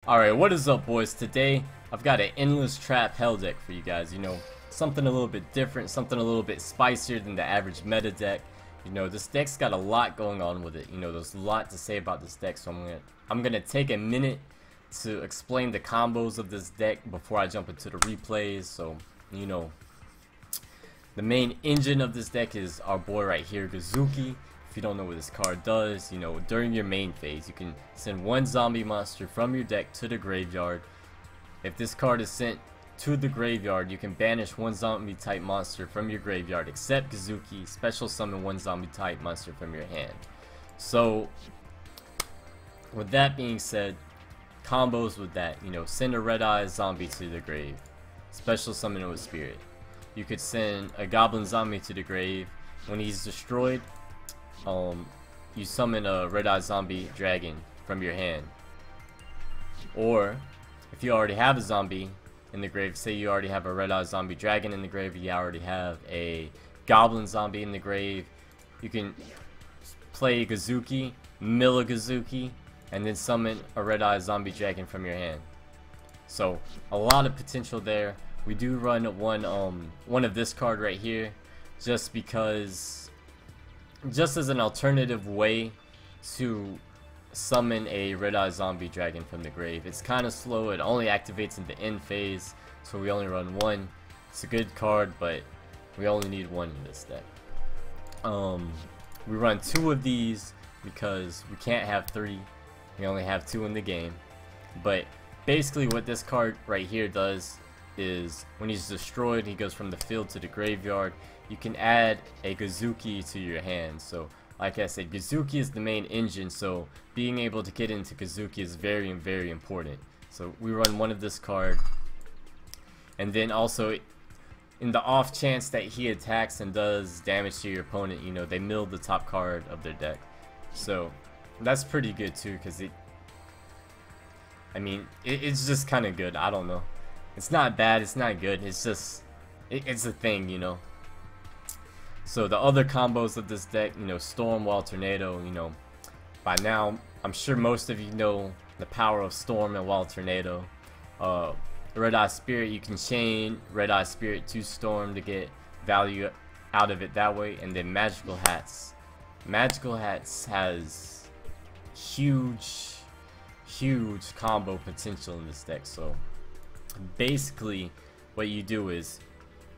Alright, what is up, boys? Today I've got an endless trap hell deck for you guys. You know, something a little bit different, something a little bit spicier than the average meta deck. You know, this deck's got a lot going on with it. You know, there's a lot to say about this deck, so I'm gonna take a minute to explain the combos of this deck before I jump into the replays. So, you know, the main engine of this deck is our boy right here, Gazuki. If you don't know what this card does, you know, during your main phase, you can send one zombie monster from your deck to the graveyard. If this card is sent to the graveyard, you can banish one zombie type monster from your graveyard, except Gazuki, special summon one zombie type monster from your hand. So, with that being said, combos with that, you know, send a red eye zombie to the grave, special summon it with spirit. You could send a goblin zombie to the grave. When he's destroyed, you summon a red-eye zombie dragon from your hand. Or if you already have a zombie in the grave, say you already have a red-eye zombie dragon in the grave, you already have a goblin zombie in the grave, you can play Gazuki, mill a Gazuki, and then summon a red-eye zombie dragon from your hand. So a lot of potential there. We do run one of this card right here just because, just as an alternative way to summon a red-eye zombie dragon from the grave. It's kind of slow, it only activates in the end phase, so we only run one. It's a good card, but we only need one in this deck. We run two of these because we can't have three, we only have two in the game. But basically what this card right here does is, when he's destroyed, he goes from the field to the graveyard. You can add a Gazuki to your hand. So like I said, Gazuki is the main engine, so being able to get into Gazuki is very important. So we run one of this card, and then also in the off chance that he attacks and does damage to your opponent, you know, they mill the top card of their deck. So that's pretty good too, because it's just kind of good. I don't know, it's not bad, it's not good, it's just it's a thing, you know. So the other combos of this deck, you know, Storm, Wild Tornado, you know, by now I'm sure most of you know the power of Storm and Wild Tornado. Red Eye Spirit, you can chain Red Eye Spirit to Storm to get value out of it that way. And then Magical Hats. Magical Hats has huge combo potential in this deck. So basically what you do is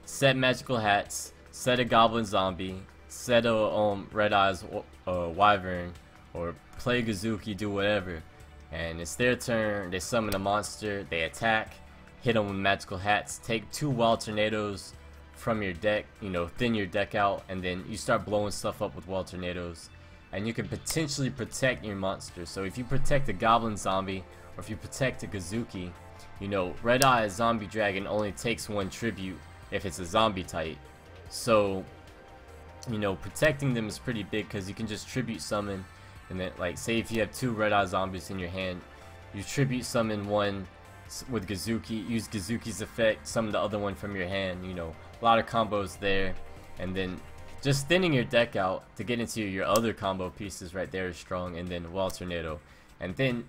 set Magical Hats, set a goblin zombie, set a red eyes wyvern, or play Gazuki, do whatever, and it's their turn. They summon a monster, they attack, hit them with Magical Hats, take two Wild Tornadoes from your deck, you know, thin your deck out, and then you start blowing stuff up with Wild Tornadoes, and you can potentially protect your monster. So if you protect a goblin zombie, or if you protect a Gazuki, you know, red eye zombie dragon only takes one tribute if it's a zombie type. So, you know, protecting them is pretty big because you can just tribute summon, and then, like, say if you have two red eye zombies in your hand, you tribute summon one with Gazuki, use Gazuki's effect, summon the other one from your hand. You know, a lot of combos there. And then just thinning your deck out to get into your other combo pieces right there is strong. And then Wild Tornado. And then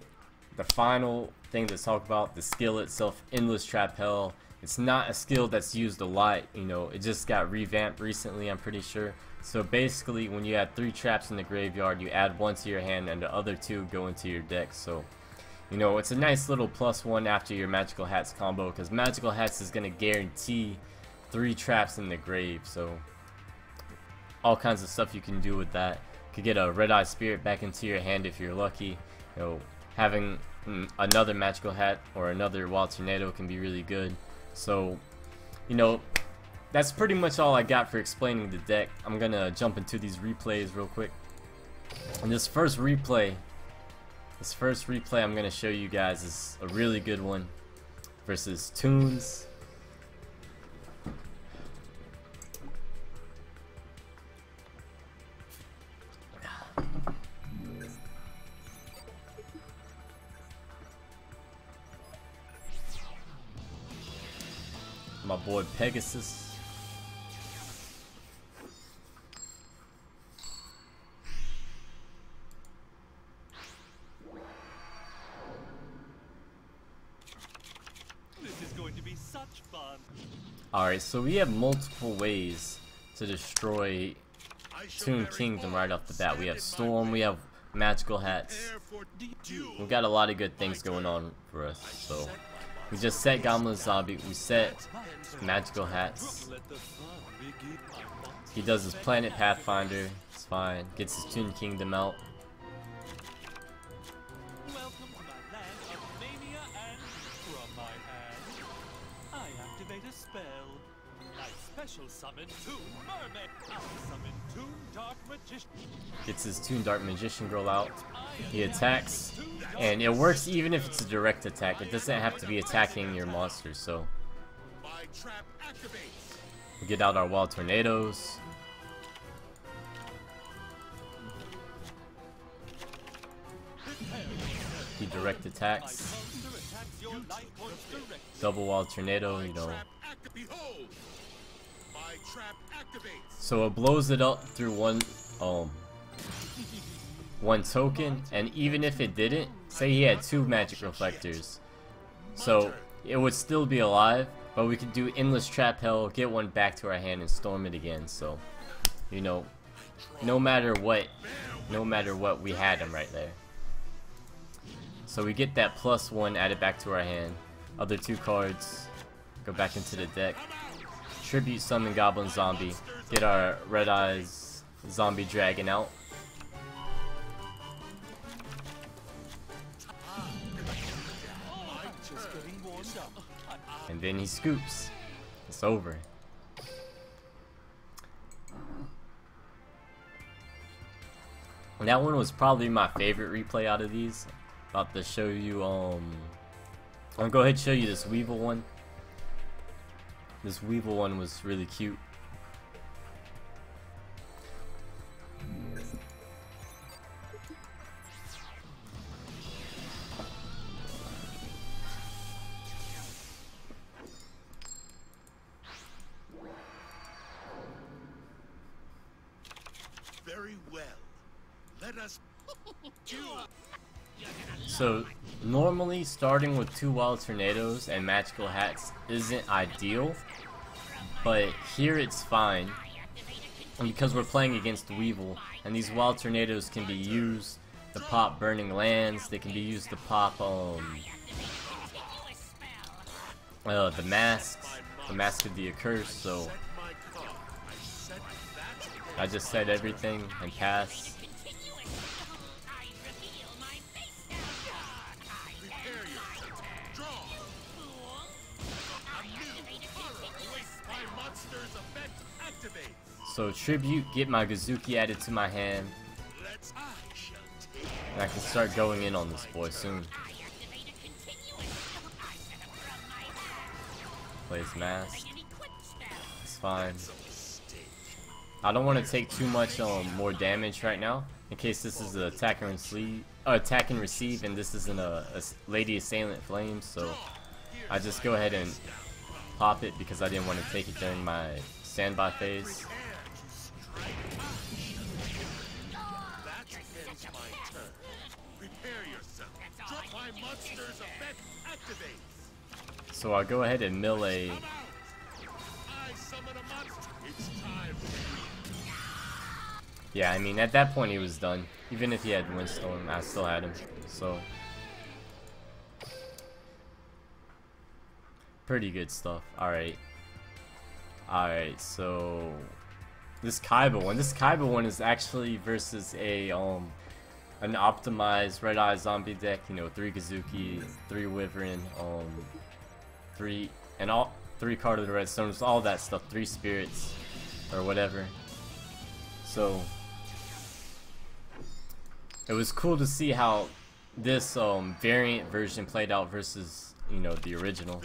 the final thing to talk about, the skill itself, Endless Trap Hell. It's not a skill that's used a lot, you know, it just got revamped recently, I'm pretty sure. So basically, when you add 3 traps in the graveyard, you add 1 to your hand and the other 2 go into your deck. So, you know, it's a nice little +1 after your Magical Hats combo, because Magical Hats is going to guarantee 3 traps in the grave. So all kinds of stuff you can do with that. You could get a Red Eye Spirit back into your hand if you're lucky. You know, having another Magical Hat or another Wild Tornado can be really good. So, you know, that's pretty much all I got for explaining the deck. I'm gonna jump into these replays real quick. And this first replay I'm gonna show you guys is a really good one versus Toons. My boy Pegasus. be such fun. Alright, so we have multiple ways to destroy Toon Kingdom right off the bat. We have Storm, we have Magical Hats. We've got a lot of good things going on for us. So we just set Goblin Zombie, we set Magical Hats. He does his Planet Pathfinder, it's fine. Gets his Toon Kingdom out. Welcome to my land of mania, and from my hand, I activate a spell. I special summon Toon Mermaid. I'll summon Toon Dark Magician. Gets his Toon Dark Magician Girl out. He attacks, and it works even if it's a direct attack. It doesn't have to be attacking your monsters. So we get out our Wild Tornadoes. He direct attacks. Double Wild Tornado, you know. So it blows it up through one token, and even if it didn't, say he had 2 magic reflectors, so it would still be alive, but we could do endless trap hell, get one back to our hand, and storm it again. So, you know, no matter what we had him right there. So we get that +1 added back to our hand. Other 2 cards go back into the deck. Tribute summon Goblin Zombie. Get our Red Eyes Zombie Dragon out. And then he scoops. It's over. And that one was probably my favorite replay out of these. About to show you, I'll go ahead and show you this Weevil one. This Weevil one was really cute. Very well. Let us So normally starting with 2 Wild Tornadoes and Magical Hats isn't ideal, but here it's fine because we're playing against Weevil, and these Wild Tornadoes can be used to pop Burning Lands. They can be used to pop the Mask of the Accursed. So I just said everything and pass. So tribute, get my Gazuki added to my hand, and I can start going in on this boy soon. Plays Mask. It's fine. I don't want to take too much more damage right now, in case this is an attack and receive, and this isn't a Lady Assailant Flames. So I just go ahead and pop it because I didn't want to take it during my standby phase. So I'll go ahead and mill a... Yeah, I mean, at that point he was done. Even if he had Windstorm, I still had him. So pretty good stuff. Alright. Alright, so this Kaiba one is actually versus a an optimized Red Eye zombie deck, you know, 3 Gazuki, 3 Wyvern, 3 card of the Redstones, all that stuff, 3 spirits or whatever. So it was cool to see how this variant version played out versus, you know, the original.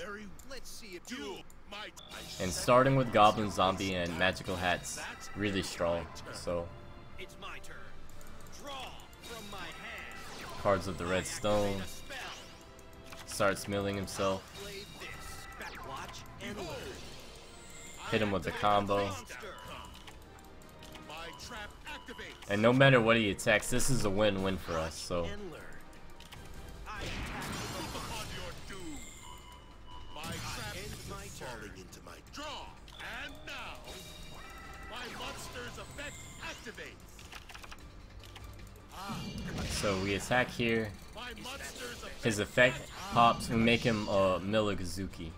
And starting with Goblin Zombie and Magical Hats, really strong. So cards of the Redstone, starts milling himself, hit him with the combo, and no matter what he attacks, this is a win-win for us. So monster's effect activates. So we attack here. My monster's effect. His effect pops. We make him Milagazuki,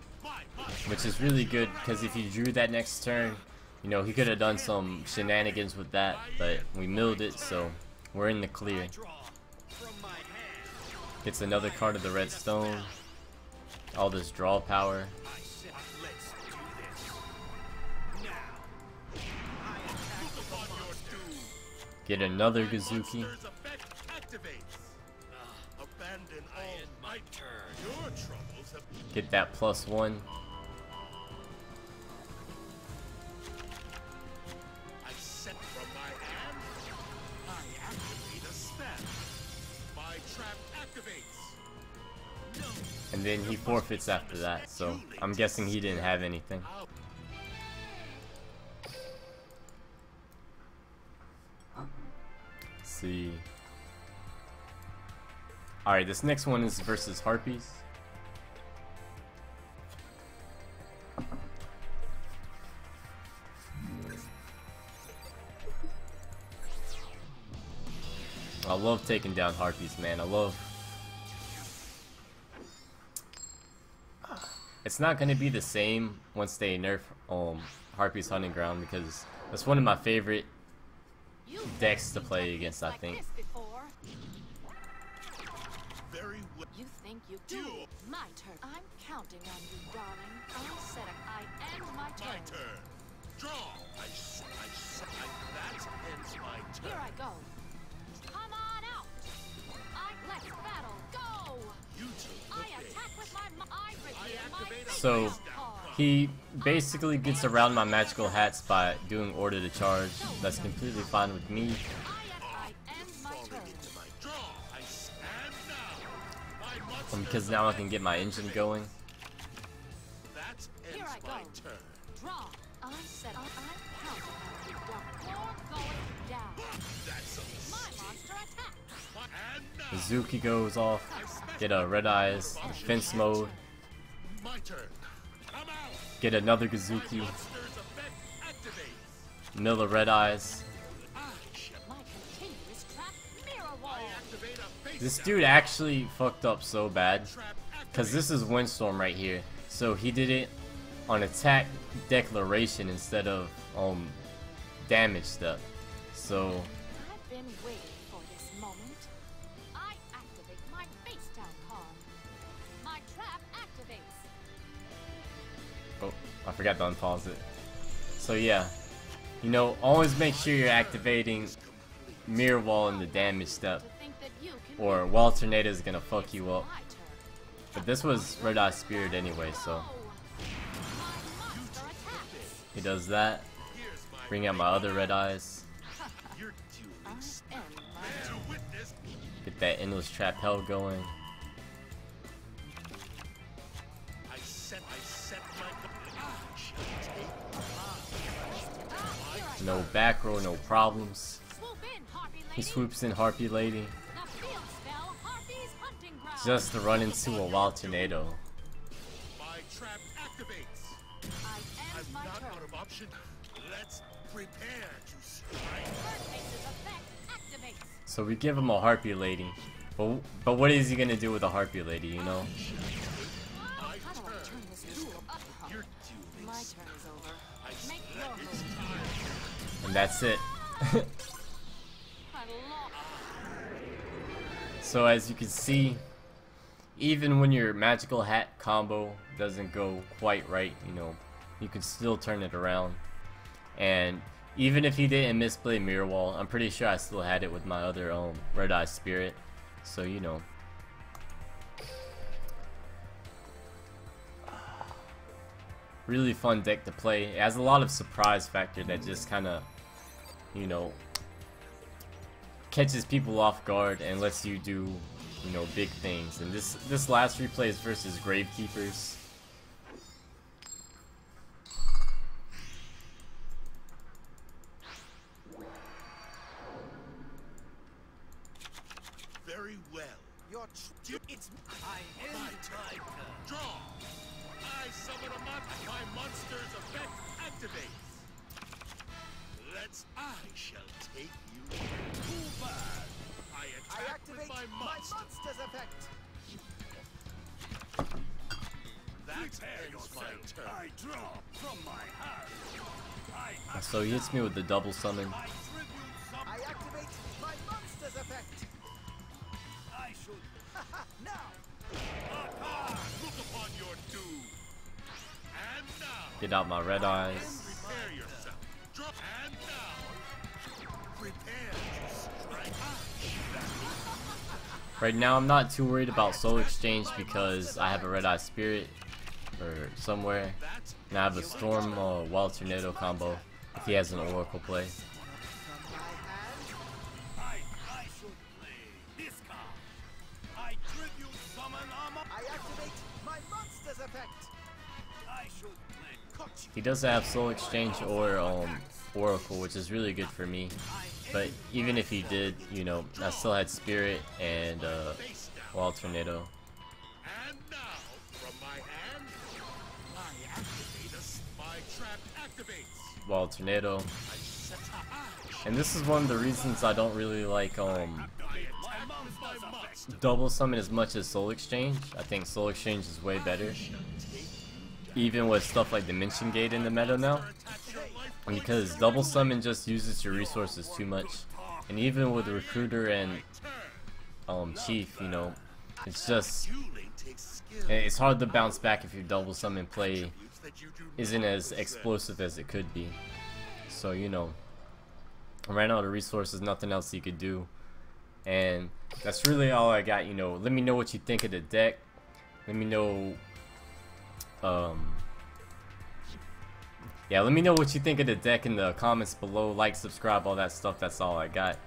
which is really good because if you drew that next turn, you know, he could have done some shenanigans with that, but we milled it, so we're in the clear. Gets another card of the red stone. All this draw power. Get another Gazuki. Get that +1. I set from my hand. I activate a spell. My trap activates. And then he forfeits after that, so I'm guessing he didn't have anything. Let's see. Alright, this next one is versus Harpies. I love taking down Harpies, man. I love... It's not gonna be the same once they nerf Harpies Hunting Ground, because that's one of my favorite decks to play against, I think. Very well. You think you do? My turn. I'm counting on you, darling. I said I end my My turn. turn. Draw. That ends my turn. Here I go. Come on out. Let's battle. Go. You took the I attack with my. I reveal my activate a So face card. he basically gets around my magical hats by doing order to charge. That's completely fine with me. I end my turn. into my draw. I stand now. My monster. Because now I can get my engine going. That Here ends I my go. turn. Draw. I said I'm counting on you, darling. You're going down. That's a My monster attacks. and now. Hazuki goes off. Get a red eyes. Defense mode. My turn. Come out. Get another Gazuki. Monster's effect activates. Mill of red eyes. My continuous trap mirror wall. I activate a face This down. dude actually fucked up so bad. Trap Because this is Windstorm right here. So he did it on attack declaration instead of damage step. So I've been waiting for this moment. I activate my face down card. My trap activates. oh, I forgot to unpause it. So yeah, you know, always make sure you're activating mirror wall in the damage step, To think that you can or Wall Tornado is gonna fuck you up. my turn. But this was Red Eye Spirit anyway, so Oh, my monster attacks. he does that. Here's my Bring out my other red eyes. You're I dueling. end my Bear witness. Get that endless trap hell going. I set my No back row, no problems. swoop in, Harpy He lady. swoops in Harpy Lady The field spell, Harpy's hunting ground. just to run into a wild tornado. My trap activates. I end I'm my not turn. out of option. Let's prepare to strike. Birdface's effect activates. So we give him a Harpy Lady. But what is he gonna do with a Harpy Lady, you know? How do I turn this duel up? You're dueling. My turn is over. I Make let your it's move. time. And that's it. I lost. So as you can see, even when your magical hat combo doesn't go quite right, you know, you can still turn it around. And even if he didn't misplay Mirror Wall, I'm pretty sure I still had it with my other Red Eye Spirit. So you know. Really fun deck to play. It has a lot of surprise factor that just kinda, you know, catches people off guard and lets you do, you know, big things. And this last replay is versus Gravekeepers. Very well. It's I end my turn. Draw. I summon a monster. My monster's effect activates. So he hits me with the double summon. I activate my monster's effect. I should. Now. Look upon your doom. And now. Get out my red eyes. Prepare yourself. Drop. And now. Prepare to strike. Right now, I'm not too worried about soul exchange because I have a red eye spirit or somewhere, and I have a storm wild tornado combo if he has an oracle play. I should play this card. I tribute summon armor. I activate my monster's effect. I should play. He does have soul exchange or oracle, which is really good for me. But even if he did, you know, I still had spirit and wild tornado. And now, from my hand, I activate my trap activates. Wild tornado. And this is one of the reasons I don't really like double summon as much as soul exchange. I think soul exchange is way better, even with stuff like dimension gate in the meta now, because double summon just uses your resources too much. And even with recruiter and chief, you know, it's just, it's hard to bounce back if your double summon play isn't as explosive as it could be. So, you know, I ran out of resources, nothing else you could do, and that's really all I got. You know, let me know what you think of the deck. Let me know yeah, let me know what you think of the deck in the comments below. Like, subscribe, all that stuff. That's all I got.